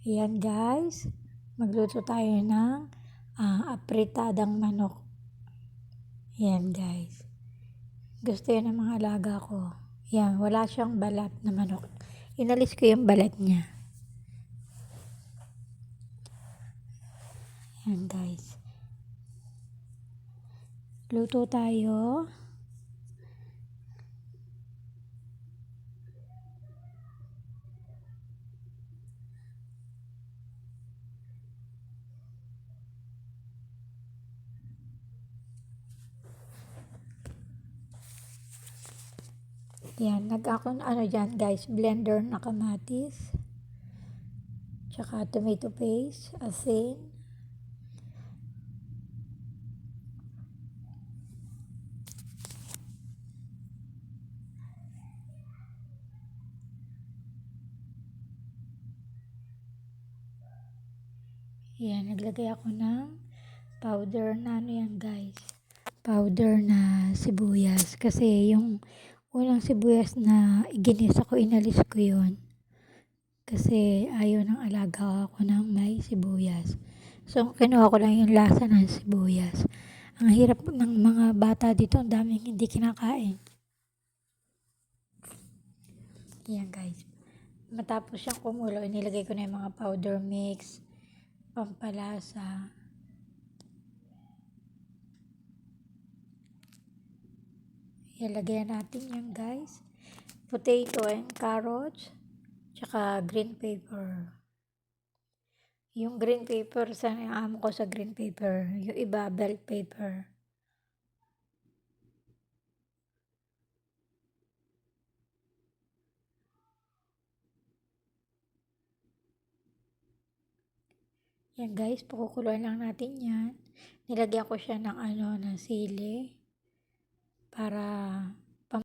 Ayan guys, magluto tayo ng apritadang manok. Ayan guys, gusto yun ng mga alaga ko. Ayan, wala siyang balat na manok. Inalis ko yung balat niya. Ayan guys, luto tayo. Yan, dyan guys, blender na kamatis, tsaka tomato paste, asin, yan, naglagay ako ng powder na guys, powder na sibuyas, kasi yung unang sibuyas na ginisa ko, inalis ko yun. Kasi ayaw ng alaga ko ng may sibuyas. So, kinuha ko lang yung lasa ng sibuyas. Ang hirap ng mga bata dito, ang daming hindi kinakain. Yan guys. Matapos siyang kumulo, inilagay ko na yung mga powder mix, pampalasa. Ilagay natin yan guys. Potato and carrots, tsaka green pepper. Yung green pepper, sana yung amo ko sa green pepper. Yung iba, bell pepper. Yan guys, pakukuluan lang natin yan. Nilagyan ko siya ng ng sili para